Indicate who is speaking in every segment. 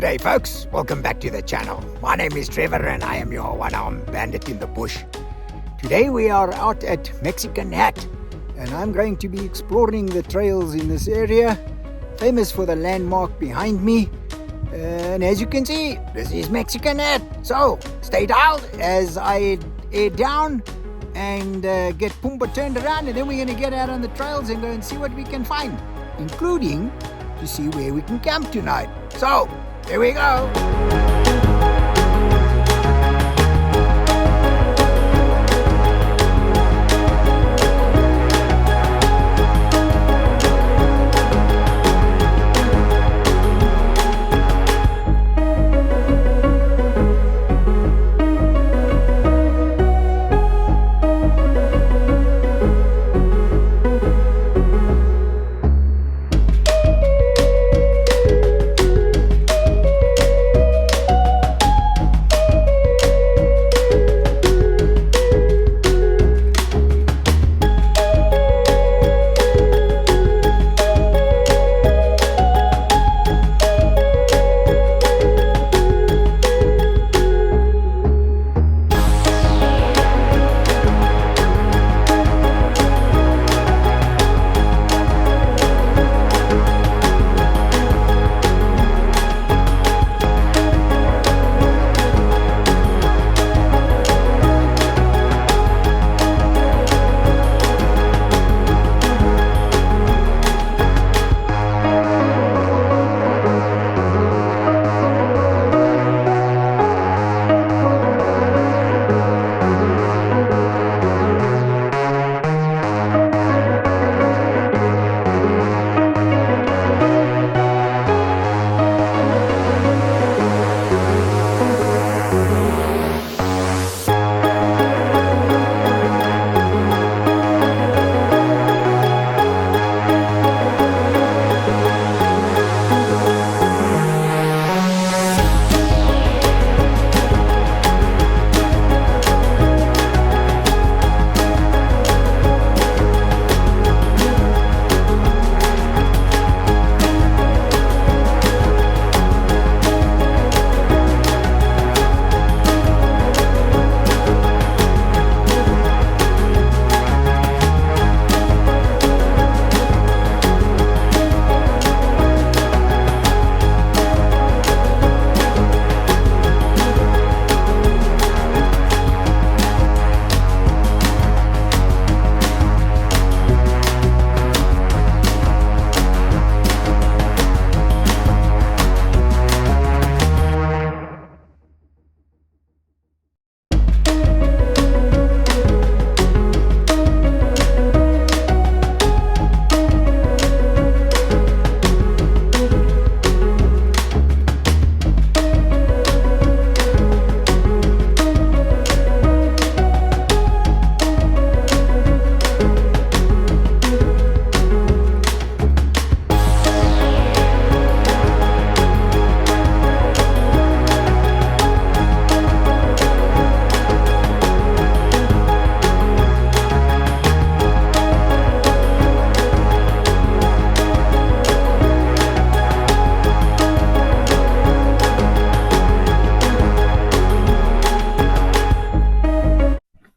Speaker 1: G'day folks, welcome back to the channel. My name is Trevor and I am your one-armed bandit in the bush. Today we are out at Mexican Hat and I'm going to be exploring the trails in this area, famous for the landmark behind me. And as you can see, this is Mexican Hat. So stay dialed as I head down and get Pumbaa turned around, and then we're going to get out on the trails and go and see what we can find, including to see where we can camp tonight. So here we go.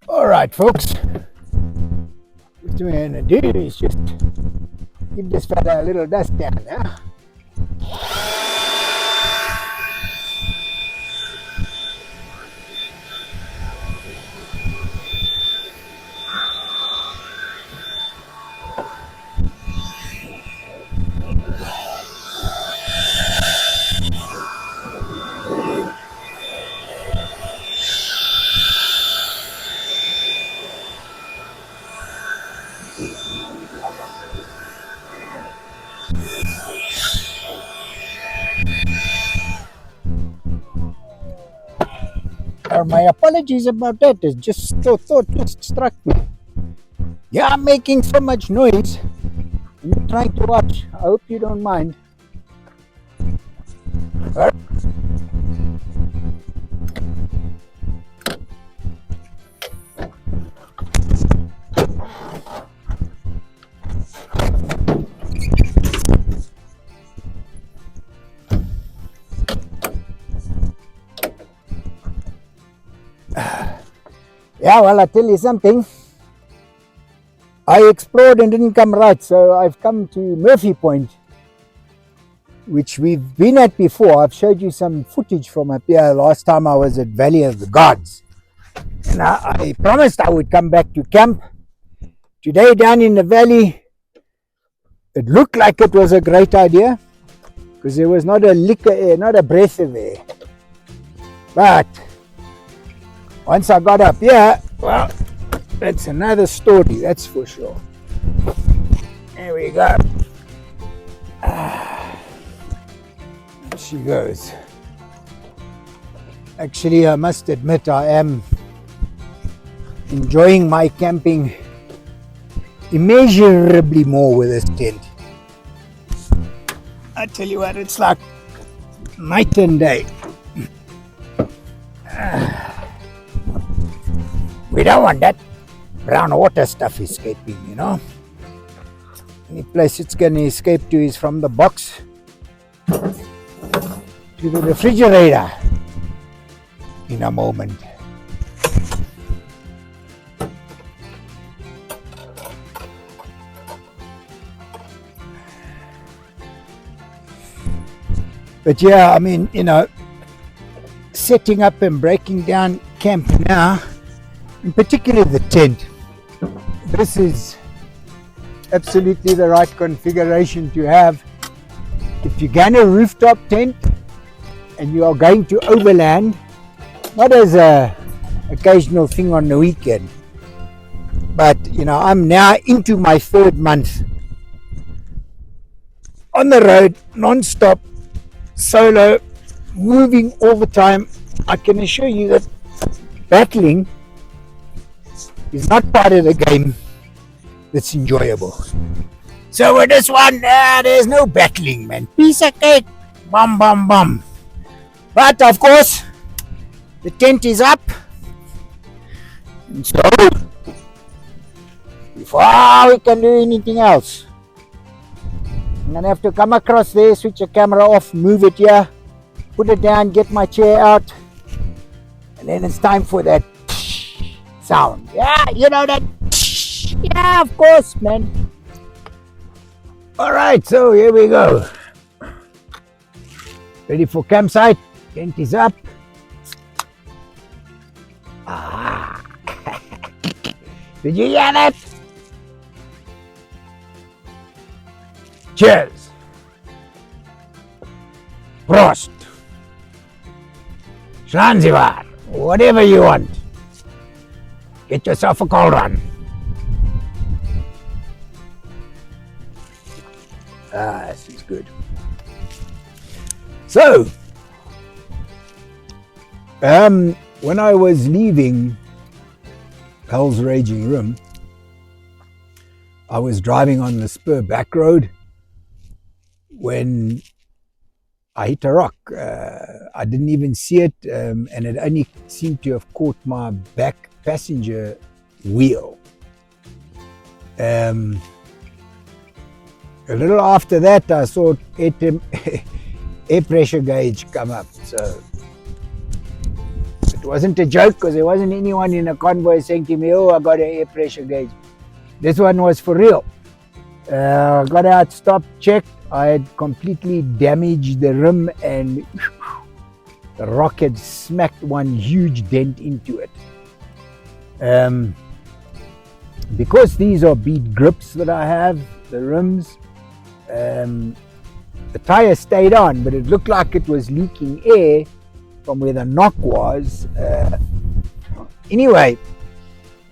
Speaker 1: Alright folks, what we're going to do is just give this fella a little dust down now. My apologies about that. It just thought just struck me. Yeah, I'm making so much noise. I'm trying to watch. I hope you don't mind. Yeah, well, I tell you something. I explored and didn't come right, so I've come to Murphy Point, which we've been at before. I've showed you some footage from up here last time I was at Valley of the Gods. And I promised I would come back to camp. Today down in the valley, it looked like it was a great idea because there was not a lick of air, not a breath of air. But once I got up here, well, that's another story, that's for sure. There we go. There she goes. Actually, I must admit I am enjoying my camping immeasurably more with this tent. I tell you what, it's like night and day. We don't want that brown water stuff escaping, you know. Any place it's going to escape to is from the box to the refrigerator in a moment. But yeah, I mean, you know, setting up and breaking down camp now, in particular the tent, this is absolutely the right configuration to have. If you're going to rooftop tent and you are going to overland, not as a occasional thing on the weekend, but you know, I'm now into my 3rd month on the road, non-stop, solo, moving all the time. I can assure you that battling is not part of the game that's enjoyable. So with this one, there's no battling, man. Piece of cake, bum bum bum. But of course, the tent is up, and so before we can do anything else, I'm gonna have to come across there, switch the camera off, move it here, put it down, get my chair out, and then it's time for that sound. Yeah, you know that. Yeah, of course, man. Alright, so here we go. Ready for campsite. Tent is up. Ah. Did you hear that? Cheers. Prost. Zanzibar. Whatever you want. Get yourself a cold one. This is good. So, when I was leaving Hell's Raging Rim, I was driving on the spur back road when I hit a rock. I didn't even see it, and it only seemed to have caught my back passenger wheel. A little after that, I saw air pressure gauge come up. So it wasn't a joke, because there wasn't anyone in a convoy saying to me, "Oh, I got an air pressure gauge." This one was for real. Got out, stopped, checked. I had completely damaged the rim, and the rock had smacked one huge dent into it. Because these are bead grips that I have, the rims, the tire stayed on, but it looked like it was leaking air from where the knock was. Anyway,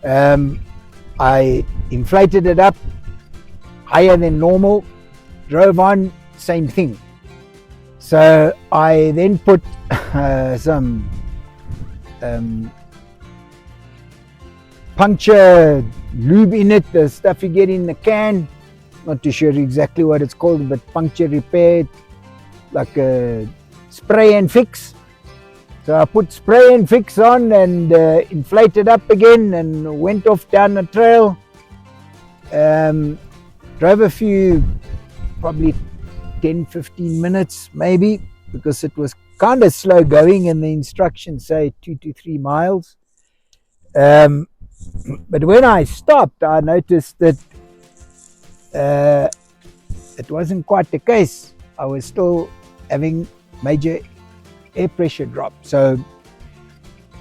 Speaker 1: I inflated it up higher than normal, drove on, same thing. So I then put some puncture lube in it, the stuff you get in the can. Not too sure exactly what it's called, but puncture repair, like a spray and fix. So I put spray and fix on and inflated up again and went off down the trail. Drove a few, probably 10-15 minutes maybe, because it was kind of slow going and the instructions say 2 to 3 miles. And But when I stopped, I noticed that it wasn't quite the case. I was still having major air pressure drop. So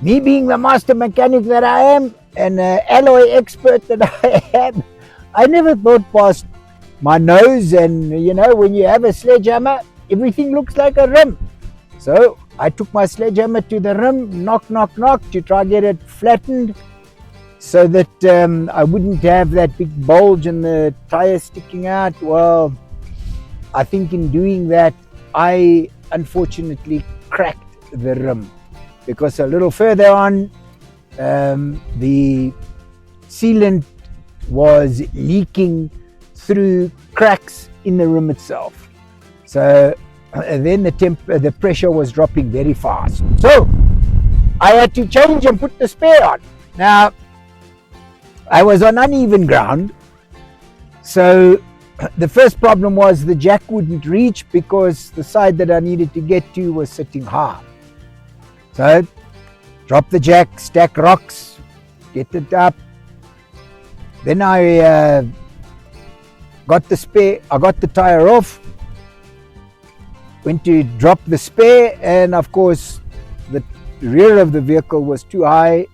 Speaker 1: me being the master mechanic that I am and alloy expert that I am, I never thought past my nose. And you know, when you have a sledgehammer, everything looks like a rim. So I took my sledgehammer to the rim, knock, knock, knock, to try to get it flattened so that I wouldn't have that big bulge and the tire sticking out. Well, I think in doing that, I unfortunately cracked the rim, because a little further on, the sealant was leaking through cracks in the rim itself. So then the pressure was dropping very fast. So I had to change and put the spare on. Now, I was on uneven ground. So the first problem was the jack wouldn't reach because the side that I needed to get to was sitting high. So drop the jack, stack rocks, get it up. Then I got the spare, I got the tire off, went to drop the spare, and of course the rear of the vehicle was too high.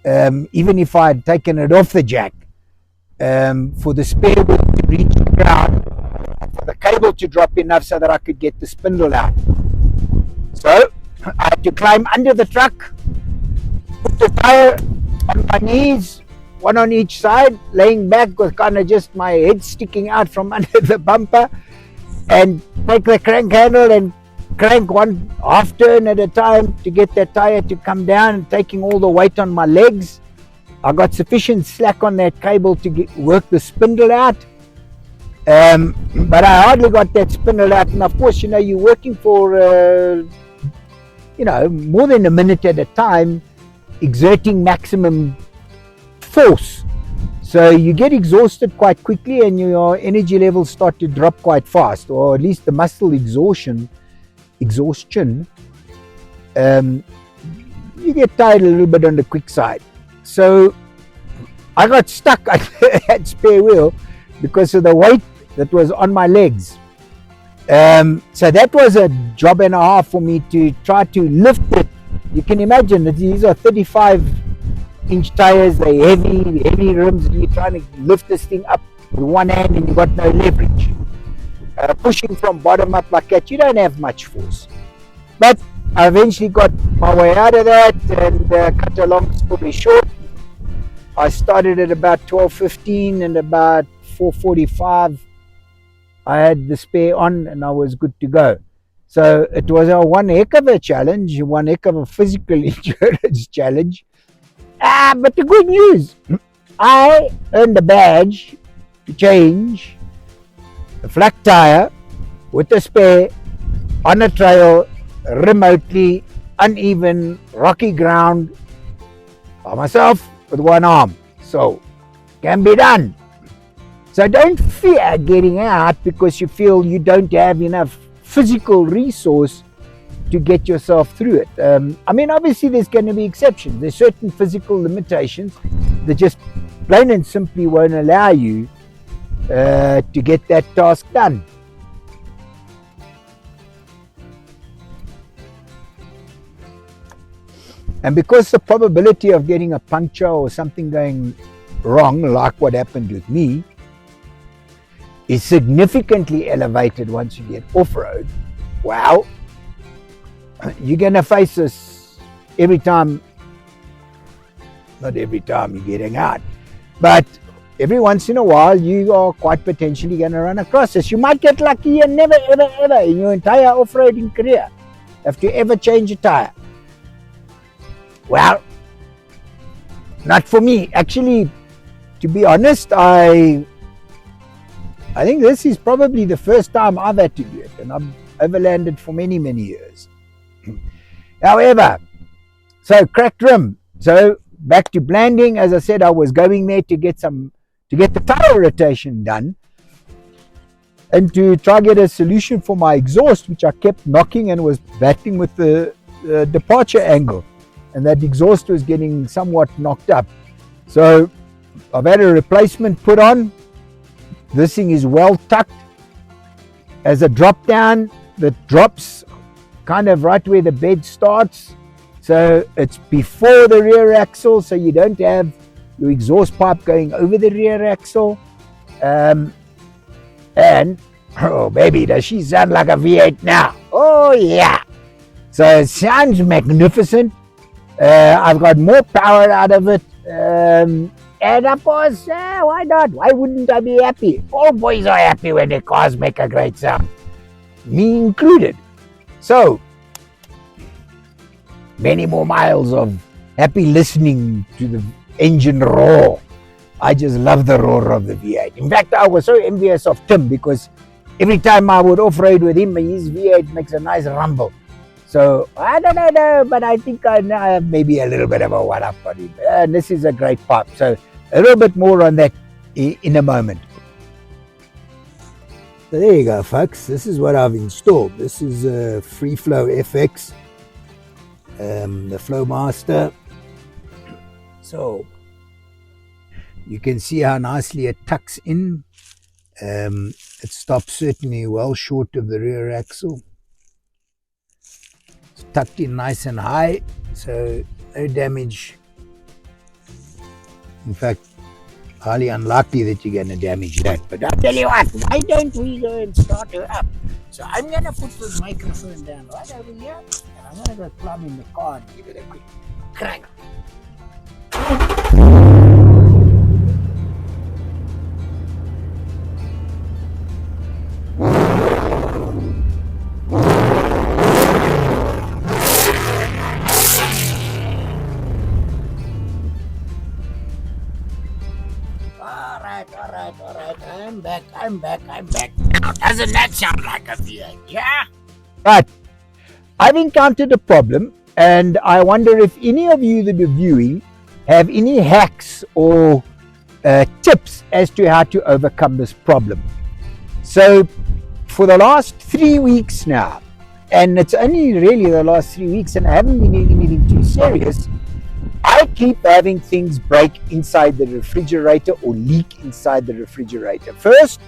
Speaker 1: Even if I had taken it off the jack, for the spare wheel to reach the ground, for the cable to drop enough so that I could get the spindle out. So I had to climb under the truck, put the tire on my knees, one on each side, laying back with kind of just my head sticking out from under the bumper, and take the crank handle and crank one half turn at a time to get that tire to come down, and taking all the weight on my legs. I got sufficient slack on that cable to work the spindle out, but I hardly got that spindle out. And of course, you know, you're working for more than a minute at a time, exerting maximum force. So you get exhausted quite quickly, and your energy levels start to drop quite fast, or at least the muscle exhaustion. You get tired a little bit on the quick side. So I got stuck at that spare wheel because of the weight that was on my legs. So that was a job and a half for me to try to lift it. You can imagine that these are 35-inch tires, they're heavy rims, and you're trying to lift this thing up with one hand and you've got no leverage. Pushing from bottom up like that, you don't have much force. But I eventually got my way out of that, and cut a long story short, I started at about 12:15, and about 4:45 I had the spare on and I was good to go. So it was one heck of a challenge, one heck of a physical endurance challenge. But the good news, I earned a badge to change the flat tire with the spare on a trail, remotely, uneven, rocky ground, by myself with one arm. So, can be done. So don't fear getting out because you feel you don't have enough physical resource to get yourself through it. I mean, obviously there's going to be exceptions. There's certain physical limitations that just plain and simply won't allow you to get that task done. And because the probability of getting a puncture or something going wrong, like what happened with me, is significantly elevated once you get off-road, well, you're going to face this every time. Not every time you're getting out, but every once in a while you are quite potentially going to run across this. You might get lucky and never ever in your entire off-roading career have to ever change a tire. Well, not for me. Actually, to be honest, I think this is probably the first time I've had to do it, and I've overlanded for many years. However, so cracked rim. So back to blanding. As I said, I was going there to get the tire rotation done, and to try get a solution for my exhaust, which I kept knocking and was battling with the departure angle, and that exhaust was getting somewhat knocked up. So I've had a replacement put on. This thing is well tucked. As a drop down that drops kind of right where the bed starts. So it's before the rear axle, so you don't have your exhaust pipe going over the rear axle. And oh baby, does she sound like a V8 now? Oh yeah. So it sounds magnificent. I've got more power out of it. And of course, why not? Why wouldn't I be happy? All boys are happy when their cars make a great sound, me included. So, many more miles of happy listening to the engine roar. I just love the roar of the V8. In fact, I was so envious of Tim because every time I would off-road with him, his V8 makes a nice rumble. So, I don't know, but I think I have maybe a little bit of a one-up on him. And this is a great pipe. So, a little bit more on that in a moment. So there you go, folks. This is what I've installed. This is a Free Flow FX, the Flowmaster. So you can see how nicely it tucks in. It stops certainly well short of the rear axle. It's tucked in nice and high, so no damage. In fact, highly unlikely that you're going to damage that. But I'll tell you what, why don't we go and start her up? So I'm going to put this microphone down right over here, and I'm going to go plumb in the car and give it a quick crank. All right. I'm back. Now, doesn't that sound like a V8? Yeah? But I've encountered a problem, and I wonder if any of you that are viewing have any hacks or tips as to how to overcome this problem. So, for the last 3 weeks now, and it's only really the last 3 weeks, and I haven't been doing anything too serious, I keep having things break inside the refrigerator or leak inside the refrigerator. First,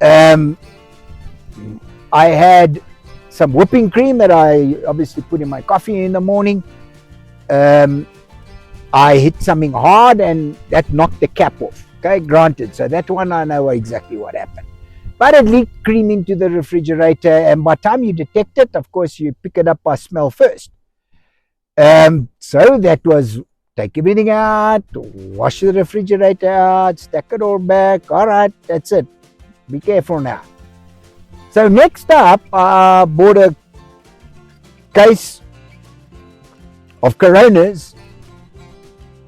Speaker 1: I had some whipping cream that I obviously put in my coffee in the morning. I hit something hard and that knocked the cap off. Okay, granted. So that one I know exactly what happened. But it leaked cream into the refrigerator, and by the time you detect it, of course, you pick it up by smell first. So that was take everything out, wash the refrigerator out, stack it all back. All right, that's it. Be careful now. So next up, I bought a case of Coronas,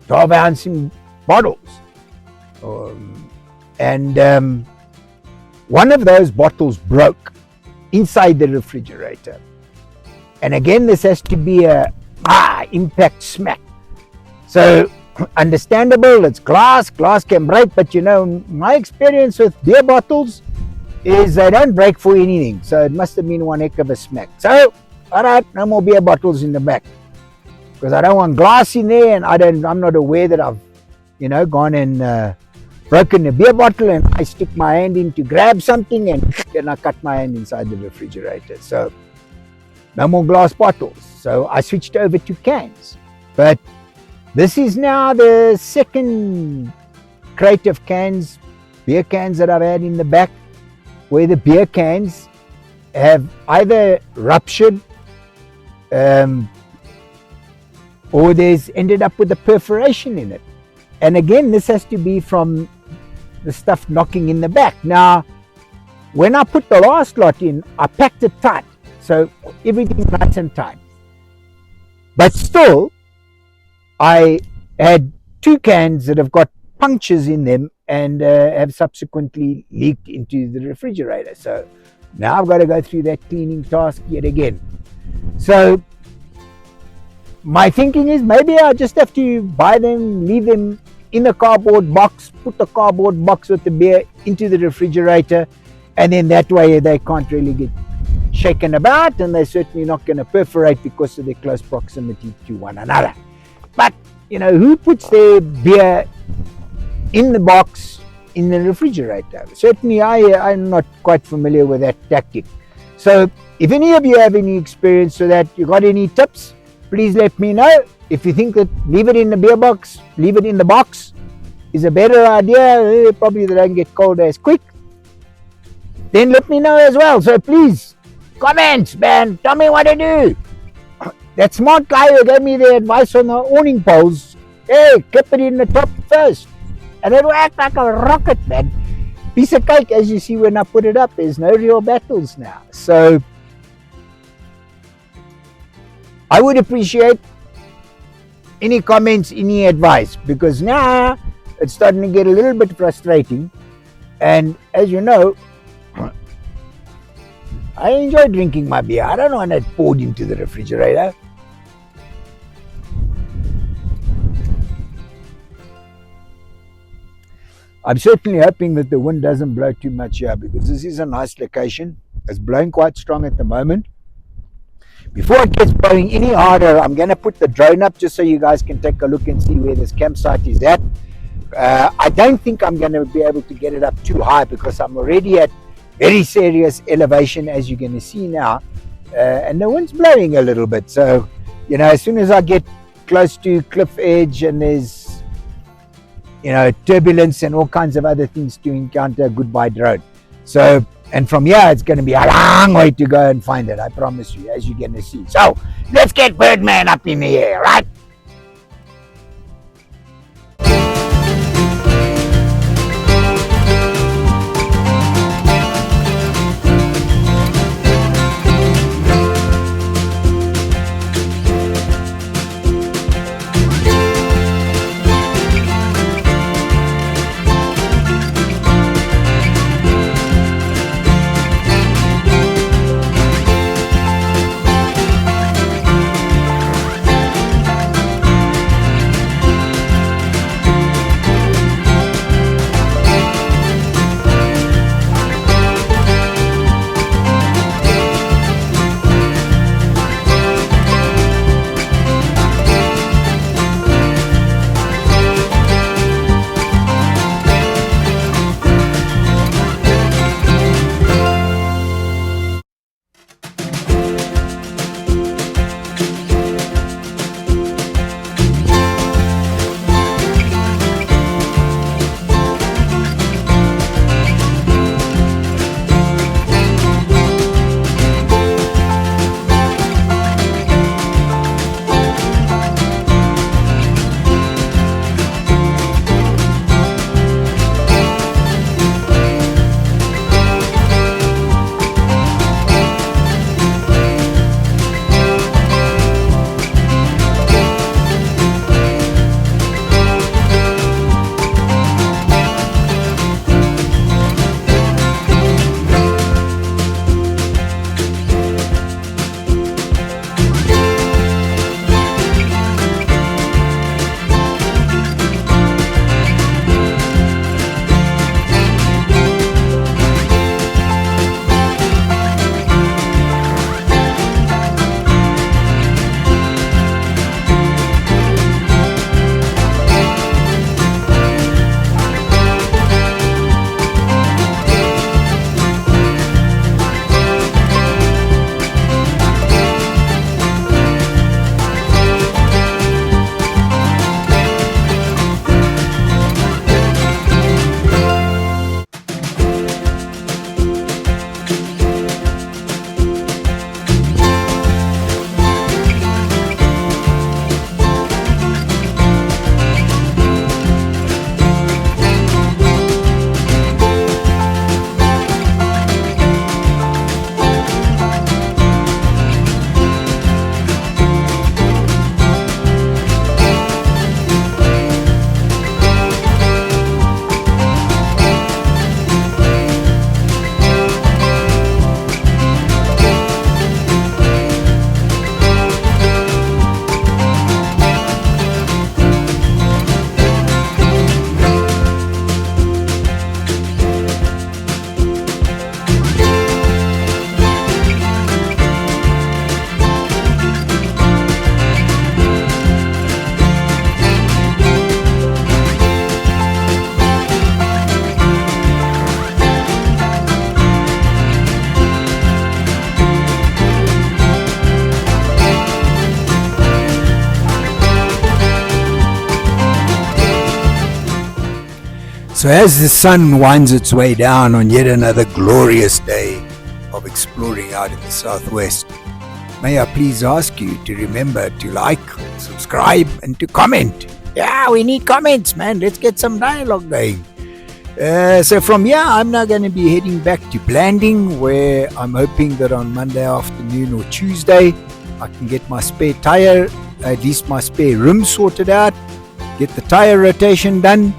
Speaker 1: 12-ounce bottles. And one of those bottles broke inside the refrigerator. And again, this has to be a impact smack. So understandable, it's glass can break, but you know, my experience with beer bottles is they don't break for anything. So it must have been one heck of a smack. So, all right, no more beer bottles in the back, because I don't want glass in there, and I'm not aware that I've, gone and broken a beer bottle and I stick my hand in to grab something and then I cut my hand inside the refrigerator. So no more glass bottles. So I switched over to cans. But this is now the second crate of cans, beer cans that I've had in the back, where the beer cans have either ruptured or there's ended up with a perforation in it. And again, this has to be from the stuff knocking in the back. Now, when I put the last lot in, I packed it tight. So everything's nice and tight. But still, I had 2 cans that have got punctures in them and have subsequently leaked into the refrigerator. So now I've got to go through that cleaning task yet again. So my thinking is maybe I just have to buy them, leave them in a cardboard box, put the cardboard box with the beer into the refrigerator, and then that way they can't really get shaken about, and they're certainly not going to perforate because of their close proximity to one another. But who puts their beer in the box in the refrigerator? Certainly I'm not quite familiar with that tactic. So if any of you have any experience with that, you got any tips, please let me know. If you think that leave it in the beer box, leave it in the box is a better idea, probably they don't get cold as quick, then let me know as well. So please, comment, man, tell me what to do. That smart guy who gave me the advice on the awning poles, hey, clip it in the top first. And it'll act like a rocket, man. Piece of cake, as you see when I put it up. There's no real battles now. So I would appreciate any comments, any advice, because now it's starting to get a little bit frustrating. And as you know, I enjoy drinking my beer. I don't want it poured into the refrigerator. I'm certainly hoping that the wind doesn't blow too much here, because this is a nice location. It's blowing quite strong at the moment. Before it gets blowing any harder, I'm going to put the drone up just so you guys can take a look and see where this campsite is at. I don't think I'm going to be able to get it up too high, because I'm already at very serious elevation, as you're going to see now. And the wind's blowing a little bit. So, as soon as I get close to cliff edge and there's turbulence and all kinds of other things to encounter, goodbye drone. So, and from here it's going to be a long way to go and find it, I promise you, as you're going to see. So let's get Birdman up in the air, right? So as the sun winds its way down on yet another glorious day of exploring out in the southwest, may I please ask you to remember to like, subscribe, and to comment. Yeah, we need comments, man. Let's get some dialogue going. So from here, I'm now going to be heading back to Blanding, where I'm hoping that on Monday afternoon or Tuesday, I can get my spare tire, at least my spare rim sorted out, get the tire rotation done,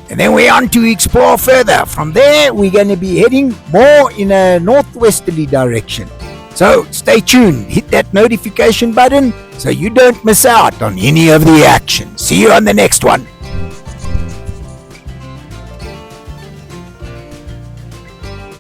Speaker 1: and then we're on to explore further. From there, we're going to be heading more in a northwesterly direction. So stay tuned, hit that notification button so you don't miss out on any of the action. See you on the next one.